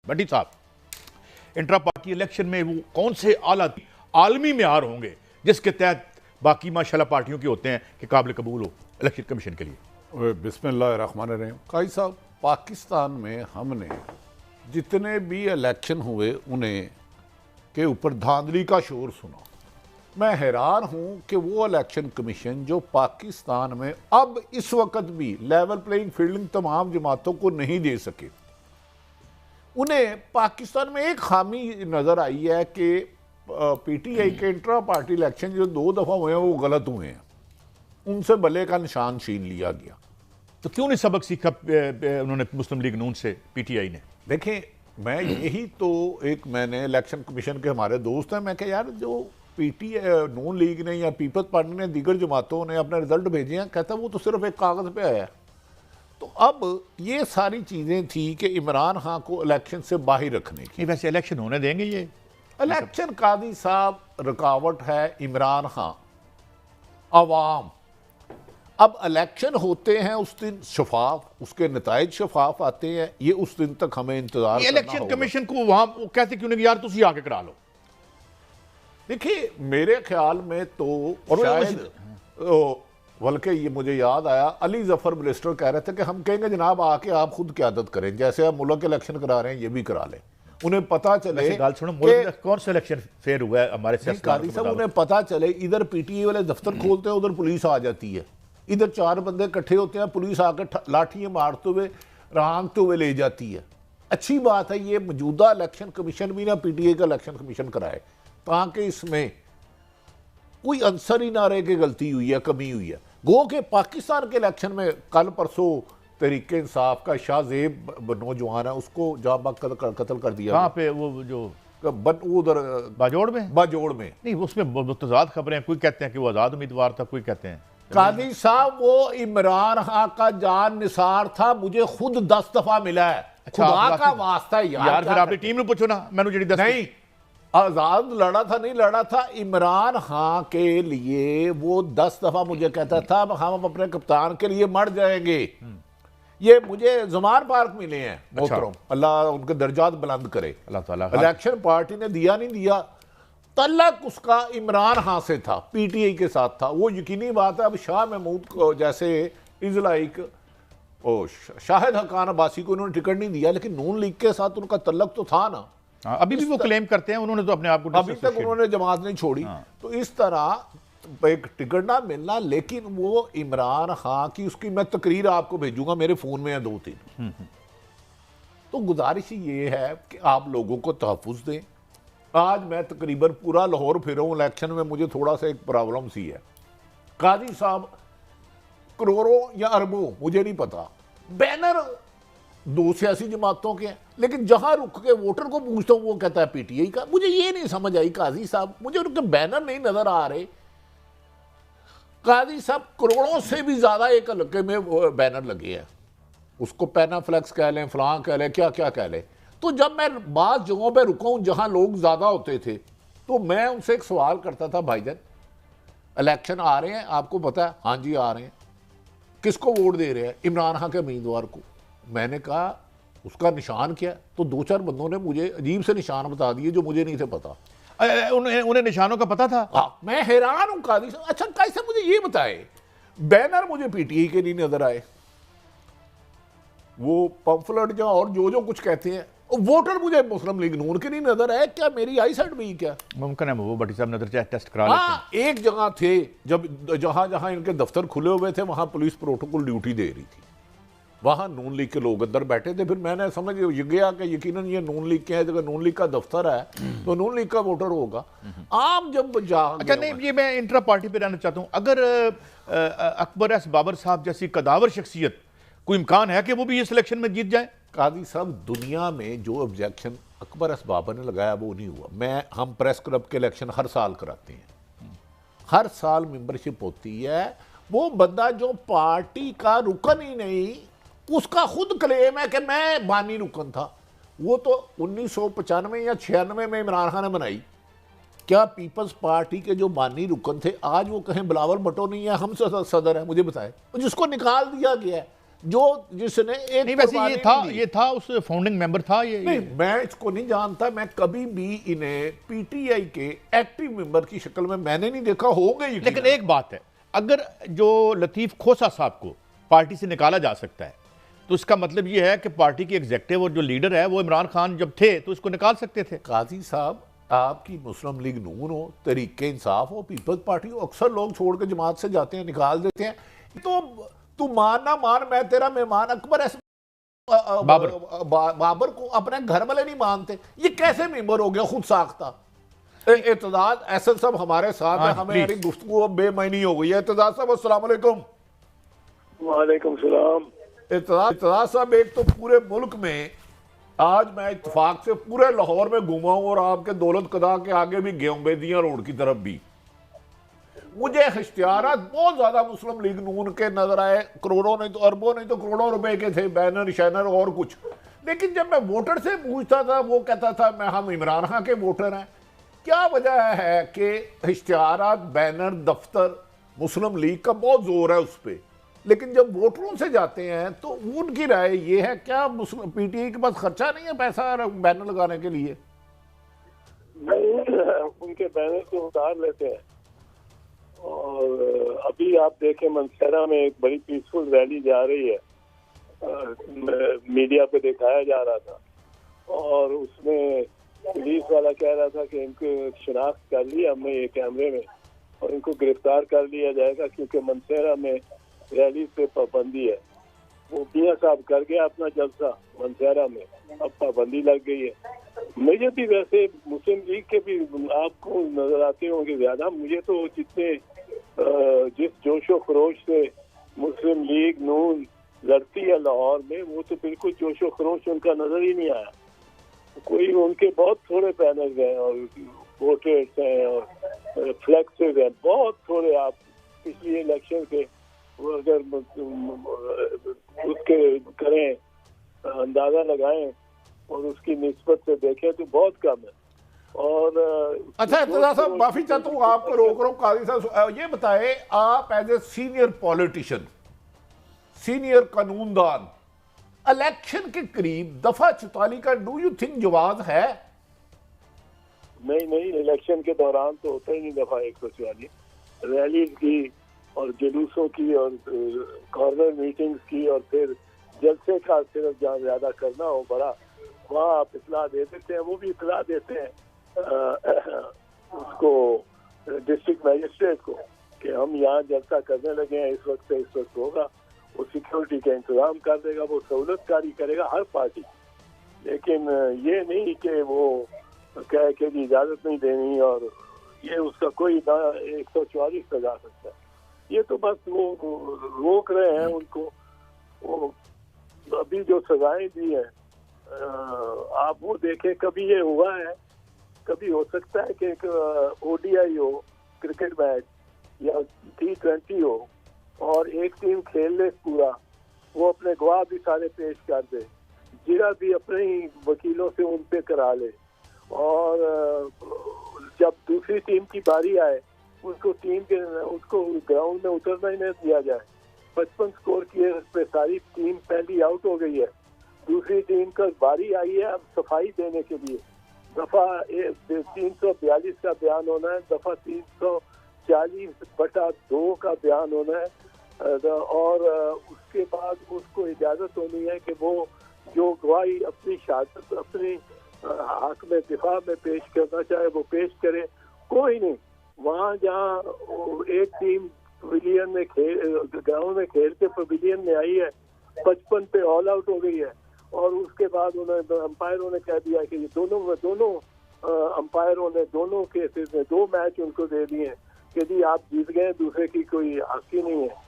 بھٹی صاحب، intra party election میں وہ کون سے اعلیٰ عالمی معیار ہوں گے جس کے تحت باقی ماشاءاللہ پارٹیوں کے ہوتے ہیں کہ قابل قبول ہو الیکشن کمیشن کے لیے؟ بسم اللہ الرحمن الرحیم۔ قاضی صاحب، پاکستان میں ہم نے جتنے بھی الیکشن ہوئے انہیں کے اوپر دھاندلی کا شور سنا۔ میں حیران ہوں کہ وہ الیکشن کمیشن جو پاکستان میں اب اس وقت بھی لیول پلینگ فیلڈنگ تمام جماعتوں کو نہیں دے سکے، انہیں پاکستان میں ایک خامی نظر آئی ہے کہ پی ٹی آئی کے انٹرا پارٹی الیکشن جو 2 دفعہ ہوئے ہیں وہ غلط ہوئے ہیں، ان سے بلے کا نشان چھین لیا گیا۔ تو کیوں نہیں سبق سیکھا انہوں نے مسلم لیگ نون سے، پی ٹی آئی نے؟ دیکھیں، میں یہی تو میں نے الیکشن کمیشن کے ہمارے دوست ہیں، میں کہ یار جو پی ٹی نون لیگ نے یا پیپلز پارٹی نے دیگر جماعتوں نے اپنے رزلٹ بھیجے ہیں، کہتا ہے وہ تو صرف ایک کاغذ پہ آیا ہے۔ تو اب یہ ساری چیزیں تھی کہ عمران خان کو الیکشن سے باہر رکھنے کی۔ ویسے الیکشن ہونے دیں گے یہ؟ الیکشن قاضی صاحب رکاوٹ ہے عمران خان، عوام۔ اب الیکشن ہوتے ہیں اس دن شفاف، اس کے نتائج شفاف آتے ہیں، یہ اس دن تک ہمیں انتظار کرنا ہوگا۔ الیکشن کمیشن کو وہاں کہتے کیوں نہیں کہ یار تسی آ کے کرا لو؟ دیکھیے میرے خیال میں تو شاید بلکہ یہ مجھے یاد آیا، علی ظفر بلسٹر کہہ رہے تھے کہ ہم کہیں گے جناب آ کے آپ خود قیادت کریں، جیسے آپ ملک الیکشن کرا رہے ہیں یہ بھی کرا لیں۔ انہیں پتا چلے گال سنو، ملک میں کون سا الیکشن فیر ہوا ہے ہمارے سیاستدانوں قاضی کے صاحب، مطابق؟ انہیں پتا چلے ادھر پی ٹی اے والے دفتر کھولتے ہیں، ادھر پولیس آ جاتی ہے، ادھر 4 بندے اکٹھے ہوتے ہیں، پولیس آ کے لاٹھیاں مارتے ہوئے رانگتے ہوئے لے جاتی ہے۔ اچھی بات ہے یہ موجودہ الیکشن کمیشن بھی نہ پی ٹی اے کا الیکشن کمیشن کرائے تاکہ اس میں کوئی عنصر ہی نہ رہے کہ غلطی ہوئی ہے، کمی ہوئی ہے۔ گو کہ پاکستان کے الیکشن میں کل پرسوں تحریک انصاف کا شاہ زیب نوجوان ہے، اس کو جاں بحق قتل کر دیا۔ کہاں پہ؟ وہ جو ادھر باجوڑ میں؟ باجوڑ میں نہیں، اس میں متضاد خبریں ہیں، کوئی کہتے ہیں کہ وہ آزاد امیدوار تھا، کوئی کہتے ہیں قاضی صاحب وہ عمران خان کا جان نثار تھا، مجھے خود 10 دفعہ ملا ہے، خدا کا واسطہ یار پھر آپ نے ٹیم نے پوچھو نا، میں نے جڑی 10 نہیں آزاد لڑا تھا، نہیں لڑا تھا عمران خان کے لیے، وہ 10 دفعہ مجھے کہتا تھا ہم اپنے کپتان کے لیے مر جائیں گے۔ یہ مجھے زمان پارک ملے ہیں محترم، اللہ ان کے درجات بلند کرے، اللہ تعالیٰ۔ الیکشن پارٹی نے دیا نہیں دیا، تعلق اس کا عمران خان سے تھا، پی ٹی آئی کے ساتھ تھا۔ وہ یقینی بات ہے اب شاہ محمود کو جیسے لائک شاہد حقان عباسی کو انہوں نے ٹکٹ نہیں دیا، لیکن نون لیگ کے ساتھ ان کا تعلق تو تھا نا۔ ابھی بھی وہ کلیم کرتے ہیں، انہوں نے تو اپنے آپ کو ابھی تک انہوں نے جماعت نہیں چھوڑی۔ تو اس طرح ایک ٹکٹ نہ ملنا، لیکن وہ عمران خان کی، اس کی میں تقریر آپ کو بھیجوں گا، میرے فون میں ہیں 2-3۔ تو گزارش یہ ہے کہ آپ لوگوں کو تحفظ دیں۔ آج میں تقریباً پورا لاہور پھرا ہوں الیکشن میں، مجھے تھوڑا سا ایک پرابلم سی ہے۔ قاضی صاحب کروڑوں یا اربوں مجھے نہیں پتا، بینر 2 سیاسی جماعتوں کے ہیں، لیکن جہاں رک کے ووٹر کو پوچھتا ہوں وہ کہتا ہے پی ٹی آئی کا۔ مجھے یہ نہیں سمجھ آئی قاضی صاحب، مجھے ان کے بینر نہیں نظر آ رہے۔ قاضی صاحب کروڑوں سے بھی زیادہ ایک علاقے میں بینر لگے ہیں، اس کو پینا فلیکس کہہ لیں، فلاں کہہ لیں، کیا کیا کہہ لیں۔ تو جب میں بعض جگہوں پہ رکا ہوں جہاں لوگ زیادہ ہوتے تھے، تو میں ان سے ایک سوال کرتا تھا، بھائی جان الیکشن آ رہے ہیں، آپ کو پتا ہے؟ ہاں جی آ رہے ہیں۔ کس کو ووٹ دے رہے ہیں؟ عمران خان کے امیدوار کو۔ میں نے کہا اس کا نشان کیا؟ تو 2-4 بندوں نے مجھے عجیب سے نشان بتا دیے جو مجھے نہیں تھے پتا۔ انہیں نشانوں کا پتا تھا؟ میں حیران ہوں قاضی صاحب۔ اچھا قاضی صاحب مجھے یہ بتائے، بینر مجھے پی ٹی آئی کے نہیں نظر آئے، وہ پمفلٹ جو اور جو کچھ کہتے ہیں، ووٹر مجھے مسلم لیگ نون کے نہیں نظر آئے۔ کیا میری آئی سائٹ بھی کیا؟ ممکن ہے وہ بھٹی صاحب نظر ٹیسٹ کرا لیتے ہیں۔ ایک جگہ تھے جہاں ان کے دفتر کھلے ہوئے تھے، وہاں پولیس پروٹوکول ڈیوٹی دے رہی تھی، وہاں نون لیگ کے لوگ اندر بیٹھے تھے۔ پھر میں نے سمجھ گیا کہ یقیناً یہ نون لیگ کے ہیں، اگر نون لیگ کا دفتر ہے تو نون لیگ کا ووٹر ہوگا۔ عام جب اچھا نہیں، یہ میں انٹرا پارٹی پہ رہنا چاہتا ہوں، اگر اکبر ایس بابر صاحب جیسی قداور شخصیت، کوئی امکان ہے کہ وہ بھی اس الیکشن میں جیت جائیں؟ قاضی صاحب دنیا میں جو آبجیکشن اکبر ایس بابر نے لگایا وہ نہیں ہوا۔ ہم پریس کلب کے الیکشن ہر سال کراتے ہیں، ہر سال ممبرشپ ہوتی ہے۔ وہ بندہ جو پارٹی کا رکن ہی نہیں، اس کا خود کلیم ہے کہ میں بانی رکن تھا۔ وہ تو 1995 یا 96 میں عمران خان نے بنائی۔ کیا پیپلز پارٹی کے جو بانی رکن تھے آج وہ کہیں بلاول بھٹو نہیں ہے، ہم سے صدر ہے؟ مجھے بتائے، جس کو نکال دیا گیا ہے۔ جو جس نے ایک نہیں ویسے قربانی یہ تھا نہیں دی۔ یہ تھا اس فاؤنڈنگ ممبر تھا یہ نہیں میں اس کو نہیں جانتا، میں کبھی بھی انہیں پی ٹی آئی کے ایکٹیو ممبر کی شکل میں نے نہیں دیکھا، ہوں گے لیکن ایک بات ہے، اگر جو لطیف کھوسہ صاحب کو پارٹی سے نکالا جا سکتا ہے تو اس کا مطلب یہ ہے کہ پارٹی کی ایگزیکٹو اور جو لیڈر ہے وہ عمران خان جب تھے تو اس کو نکال سکتے تھے۔ قاضی صاحب آپ کی مسلم لیگ نون ہو، تحریک انصاف ہو، پیپلز پارٹی ہو، اکثر لوگ چھوڑ کے جماعت سے جاتے ہیں، نکال دیتے ہیں، تو مان نہ مان، میں تیرا مہمان اکبر ایسے بابر کو اپنے گھر والے نہیں مانتے، یہ کیسے ممبر ہو گیا خود ساختہ؟ اعتزاز احسن صاحب ہمارے ساتھ ہیں، ہمیں ہماری گفتگو اب بے معنی ہو گئی ہے۔ اعتزاز صاحب السلام علیکم۔ وعلیکم السلام۔ اعتزاز صاحب، ایک تو پورے ملک میں آج میں اتفاق سے پورے لاہور میں گھوما ہوں اور آپ کے دولت قضا کے آگے بھی گیا ہوں، بیدیاں روڈ کی طرف بھی، مجھے اشتہارات بہت زیادہ مسلم لیگ نون کے نظر آئے، کروڑوں نہیں تو اربوں نہیں تو کروڑوں روپے کے تھے، بینر شینر اور کچھ، لیکن جب میں ووٹر سے پوچھتا تھا وہ کہتا تھا ہم عمران خان کے ووٹر ہیں۔ کیا وجہ ہے کہ اشتہارات، بینر، دفتر مسلم لیگ کا بہت زور ہے اس پہ، لیکن جب ووٹروں سے جاتے ہیں تو ان کی رائے یہ ہے کیا پی ٹی آئی کے پاس خرچہ نہیں ہے پیسہ بینر لگانے کے لیے؟ نہیں، ان کے بینر کو اتار لیتے ہیں، اور ابھی آپ دیکھیں منصیرہ میں ایک بڑی پیسفل ریلی جا رہی ہے، میڈیا پہ دکھایا جا رہا تھا، اور اس میں پولیس والا کہہ رہا تھا کہ ان کو شناخت کر لی ہم نے یہ کیمرے میں، اور ان کو گرفتار کر لیا جائے گا کیونکہ منصیرہ میں ریلی پہ پابندی ہے۔ وہ میاں صاحب کر گیا اپنا جلسہ منصیرہ میں، اب پابندی لگ گئی ہے۔ مجھے بھی ویسے مسلم لیگ کے بھی آپ کو نظر آتے ہوں گے زیادہ، مجھے تو جس جوش و خروش سے مسلم لیگ نون لڑتی ہے لاہور میں، وہ تو بالکل جوش و خروش ان کا نظر ہی نہیں آیا۔ کوئی ان کے بہت تھوڑے بینرز ہیں اور ووٹرز ہیں اور فلیکسز ہیں، بہت تھوڑے۔ آپ پچھلی الیکشن کے اگر اس کے کریں اندازہ لگائیں اور اس کی نسبت سے دیکھیں تو بہت کم ہے۔ اور اچھا اعتزاز صاحب، معافی چاہتا ہوں آپ کو روک رہا ہوں، قاضی صاحب یہ بتائیں، آپ as a senior politician, senior قانون دان، الیکشن کے قریب دفعہ 44 کا ڈو یو تھنک جواز ہے؟ نہیں، الیکشن کے دوران تو ہوتا ہی نہیں دفعہ 144، ریلیز کی اور جلوسوں کی اور کارنر میٹنگز کی، اور پھر جلسے کا صرف جہاں زیادہ کرنا ہو بڑا، وہاں آپ اطلاع دے دیتے ہیں۔ وہ بھی اطلاع دیتے ہیں اس کو ڈسٹرکٹ میجسٹریٹ کو کہ ہم یہاں جلسہ کرنے لگے ہیں، اس وقت سے اس وقت ہوگا، وہ سیکیورٹی کا انتظام کر دے گا، وہ سہولت کاری کرے گا ہر پارٹی، لیکن یہ نہیں کہ وہ کہے کہ اجازت نہیں دینی، اور یہ اس کا کوئی نہ 144 پہ جا سکتا ہے۔ یہ تو بس وہ روک رہے ہیں ان کو۔ وہ ابھی جو سزائیں دی ہیں آپ وہ دیکھیں، کبھی یہ ہوا ہے، کبھی ہو سکتا ہے کہ ایک O D I who, cricket match یا T20 ہو، اور ایک ٹیم کھیل لے پورا، وہ اپنے گواہ بھی سارے پیش کر دے، جرا بھی اپنے ہی وکیلوں سے ان پہ کرا لے، اور جب دوسری ٹیم کی باری آئے اس کو گراؤنڈ میں اترنا ہی نہیں دیا جائے۔ 55 سکور کیے، اس پہ ساری ٹیم پہلی آؤٹ ہو گئی ہے، دوسری ٹیم کا باری آئی ہے اب صفائی دینے کے لیے۔ دفعہ 342 کا بیان ہونا ہے، دفعہ 340/2 کا بیان ہونا ہے، اور اس کے بعد اس کو اجازت ہونی ہے کہ وہ جو گواہی اپنی شہادت اپنی حق میں دفاع میں پیش کرنا چاہے وہ پیش کرے۔ کوئی نہیں، وہاں جہاں ایک ٹیم پویلین میں گراؤنڈ میں کھیل کے پویلین میں آئی ہے، 55 پہ آل آؤٹ ہو گئی ہے، اور اس کے بعد امپائروں نے کہہ دیا کہ یہ دونوں امپائروں نے دونوں کیسز میں 2 میچ ان کو دے دیے کہ جی آپ جیت گئے، دوسرے کی کوئی حق ہی نہیں ہے۔